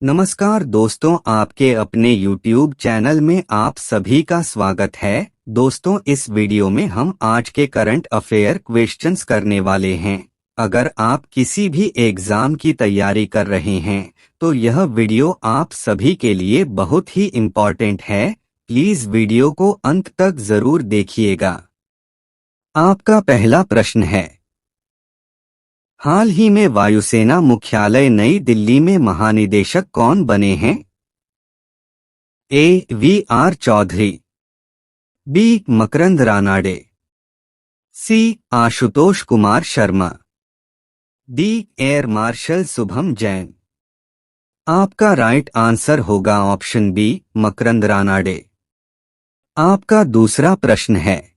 नमस्कार दोस्तों, आपके अपने YouTube चैनल में आप सभी का स्वागत है। दोस्तों, इस वीडियो में हम आज के करंट अफेयर क्वेश्चंस करने वाले हैं। अगर आप किसी भी एग्जाम की तैयारी कर रहे हैं तो यह वीडियो आप सभी के लिए बहुत ही इम्पोर्टेंट है। प्लीज वीडियो को अंत तक जरूर देखिएगा। आपका पहला प्रश्न है, हाल ही में वायुसेना मुख्यालय नई दिल्ली में महानिदेशक कौन बने हैं? A. V. R. Chaudhary, B. Makarand Ranade, C. Ashutosh Kumar Sharma, D. Air marshal Shubham Jain. आपका राइट आंसर होगा ऑप्शन बी, मकरंद रानाडे। आपका दूसरा प्रश्न है,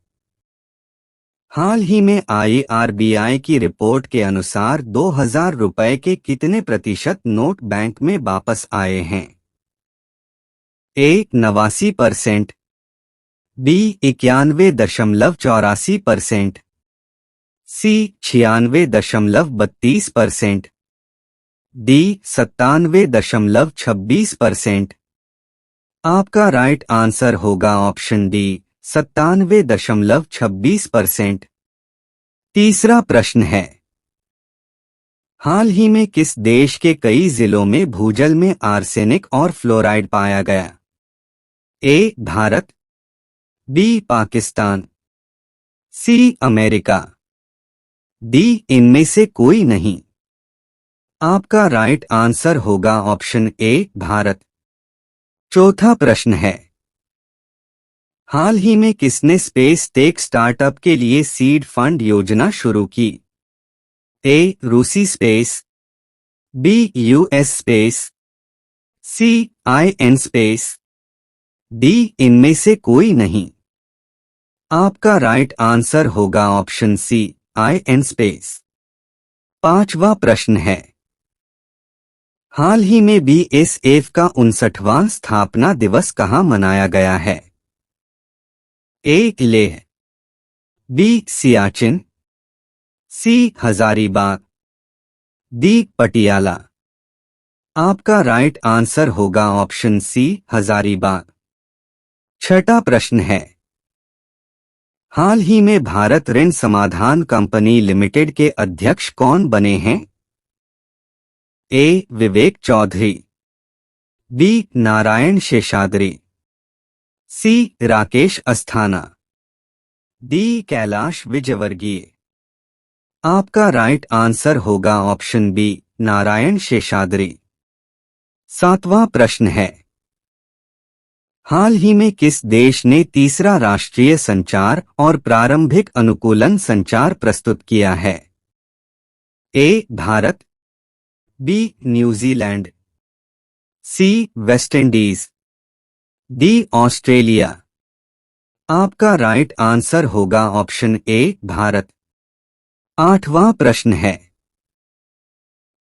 हाल ही में आई आरबीआई की रिपोर्ट के अनुसार 2000 रुपए के कितने प्रतिशत नोट बैंक में वापस आए हैं? ए. 89%, बी. 91.84%, सी. 96.32%, डी. 97.26%। आपका राइट आंसर होगा ऑप्शन डी, 97.26%। तीसरा प्रश्न है, हाल ही में किस देश के कई जिलों में भूजल में आर्सेनिक और फ्लोराइड पाया गया? A. Bharat, B. Pakistan, C. America, D. इनमें से कोई नहीं। आपका राइट आंसर होगा ऑप्शन ए, भारत। चौथा प्रश्न है, हाल ही में किसने स्पेस टेक स्टार्टअप के लिए सीड फंड योजना शुरू की? ए. रूसी space, B. US space, C. IN space, D. इनमें से कोई नहीं। आपका राइट आंसर होगा ऑप्शन सी, आईएन स्पेस। पांचवा प्रश्न है, हाल ही में बीएसएफ का 59वां स्थापना दिवस कहां मनाया गया है? ए. लेह, बी. सियाचिन, सी. हजारीबाग, डी. पटियाला। आपका राइट आंसर होगा ऑप्शन सी, हजारीबाग। छठा प्रश्न है, हाल ही में भारत ऋण समाधान कंपनी लिमिटेड के अध्यक्ष कौन बने हैं? ए. विवेक चौधरी, बी. नारायण शेषाद्री, सी. राकेश अस्थाना, डी. कैलाश विजयवर्गीय। आपका राइट आंसर होगा ऑप्शन बी, नारायण शेषाद्री। सातवां प्रश्न है, हाल ही में किस देश ने तीसरा राष्ट्रीय संचार और प्रारंभिक अनुकूलन संचार प्रस्तुत किया है? A. Bharat, B. New Zealand, C. West Indies, D. Australia. आपका राइट आंसर होगा ऑप्शन ए, भारत। आठवां प्रश्न है,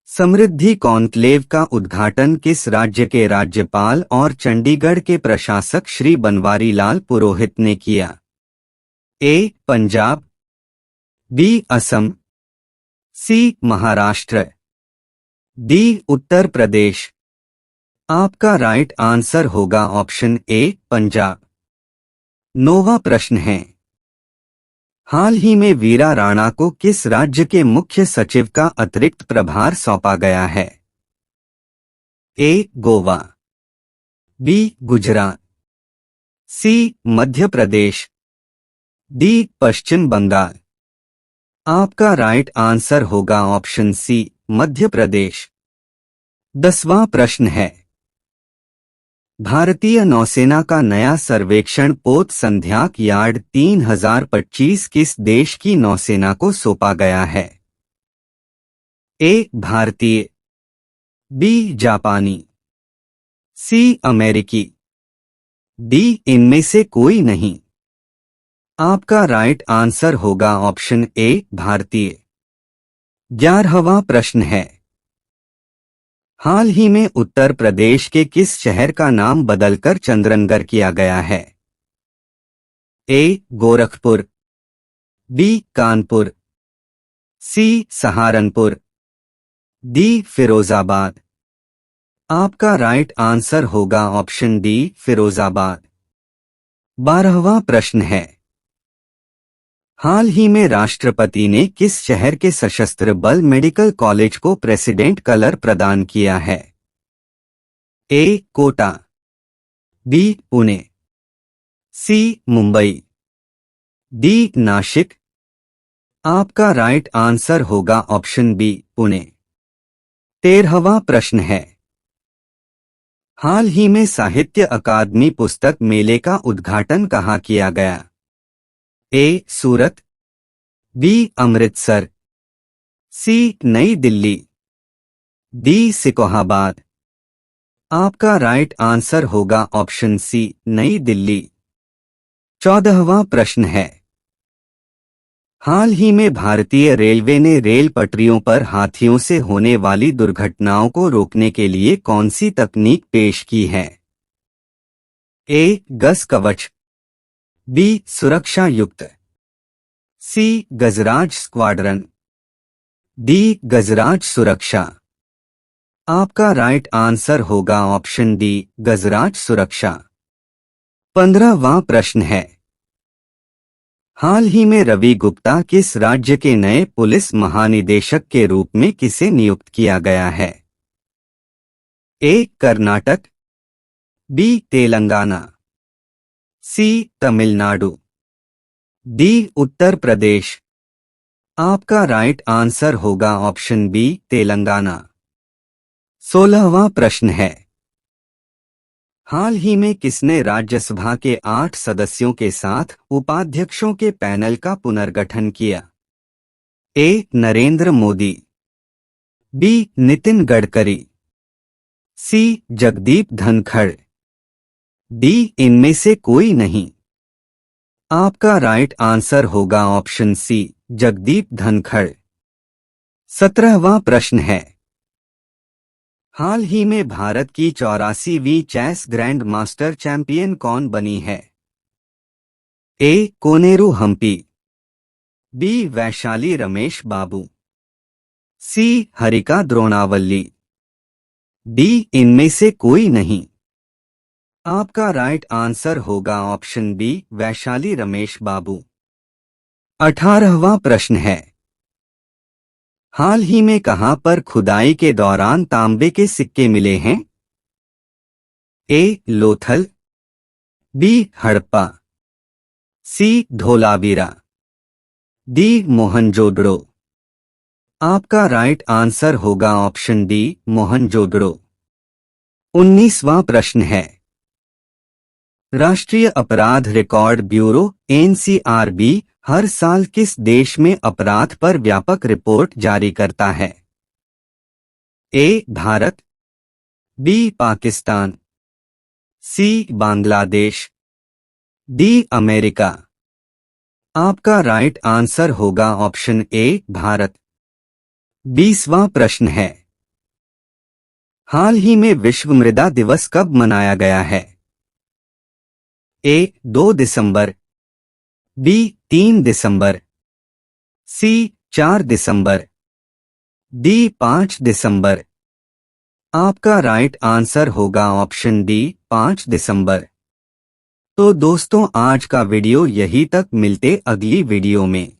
समृद्धि कॉन्क्लेव का उद्घाटन किस राज्य के राज्यपाल और चंडीगढ़ के प्रशासक श्री बनवारी लाल पुरोहित ने किया? ए. पंजाब, बी. असम, सी. महाराष्ट्र, डी. उत्तर प्रदेश। आपका राइट आंसर होगा ऑप्शन ए, पंजाब। नौवां प्रश्न है, हाल ही में वीरा राणा को किस राज्य के मुख्य सचिव का अतिरिक्त प्रभार सौंपा गया है? ए. गोवा, बी. गुजरात, सी. मध्य प्रदेश, डी. पश्चिम बंगाल। आपका राइट आंसर होगा ऑप्शन सी, मध्य प्रदेश। 10वां प्रश्न है, भारतीय नौसेना का नया सर्वेक्षण पोत संध्याक यार्ड 3025 किस देश की नौसेना को सौंपा गया है? ए. भारतीय, बी. जापानी, सी. अमेरिकी, डी. इनमें से कोई नहीं। आपका राइट आंसर होगा ऑप्शन ए, भारतीय। 11वां प्रश्न है, हाल ही में उत्तर प्रदेश के किस शहर का नाम बदलकर चंद्रनगर किया गया है? ए. गोरखपुर, बी. कानपुर, सी. सहारनपुर, डी. फिरोजाबाद। आपका राइट आंसर होगा ऑप्शन डी फिरोजाबाद। 12वां प्रश्न है, हाल ही में राष्ट्रपति ने किस शहर के सशस्त्र बल मेडिकल कॉलेज को प्रेसिडेंट कलर प्रदान किया है? ए कोटा, बी पुणे, सी मुंबई, डी नासिक। आपका राइट आंसर होगा ऑप्शन बी पुणे। 13वां प्रश्न है, हाल ही में साहित्य अकादमी पुस्तक मेले का उद्घाटन कहाँ किया गया? ए सूरत, बी अमृतसर, सी नई दिल्ली, डी सिकोहाबाद। आपका राइट आंसर होगा ऑप्शन सी नई दिल्ली। 14वां प्रश्न है, हाल ही में भारतीय रेलवे ने रेल पटरियों पर हाथियों से होने वाली दुर्घटनाओं को रोकने के लिए कौन सी तकनीक पेश की है? ए गज कवच, बी सुरक्षा युक्त, सी गजराज स्क्वाड्रन, डी गजराज सुरक्षा। आपका राइट आंसर होगा ऑप्शन डी गजराज सुरक्षा। 15वां प्रश्न है, हाल ही में रवि गुप्ता किस राज्य के नए पुलिस महानिदेशक के रूप में किसे नियुक्त किया गया है? ए कर्नाटक, बी तेलंगाना, सी तमिलनाडु, डी उत्तर प्रदेश। आपका राइट आंसर होगा ऑप्शन बी तेलंगाना। 16वां प्रश्न है, हाल ही में किसने राज्यसभा के 8 सदस्यों के साथ उपाध्यक्षों के पैनल का पुनर्गठन किया? ए नरेंद्र मोदी, बी नितिन गडकरी, सी जगदीप धनखड़, डी इनमें से कोई नहीं। आपका राइट आंसर होगा ऑप्शन सी जगदीप धनखड़। 17वां प्रश्न है, हाल ही में भारत की 84वीं चेस ग्रैंड मास्टर चैंपियन कौन बनी है? ए कोनेरू हम्पी, बी वैशाली रमेश बाबू, सी हरिका द्रोणावल्ली, डी इनमें से कोई नहीं। आपका राइट आंसर होगा ऑप्शन बी वैशाली रमेश बाबू। 18वां प्रश्न है, हाल ही में कहां पर खुदाई के दौरान तांबे के सिक्के मिले हैं? ए लोथल, बी हड़प्पा, सी धोलावीरा, डी मोहनजोदड़ो। आपका राइट आंसर होगा ऑप्शन डी मोहनजोदड़ो। 19वां प्रश्न है, राष्ट्रीय अपराध रिकॉर्ड ब्यूरो एनसीआरबी हर साल किस देश में अपराध पर व्यापक रिपोर्ट जारी करता है? A Bharat, B Pakistan, C Bangladesh, D America. आपका राइट आंसर होगा ऑप्शन ए भारत। 20वां प्रश्न है, हाल ही में विश्व मृदा दिवस कब मनाया गया है? ए 2 दिसंबर, बी 3 दिसंबर, सी 4 दिसंबर, डी 5 दिसंबर। आपका राइट आंसर होगा ऑप्शन डी 5 दिसंबर। तो दोस्तों आज का वीडियो यहीं तक, मिलते अगली वीडियो में।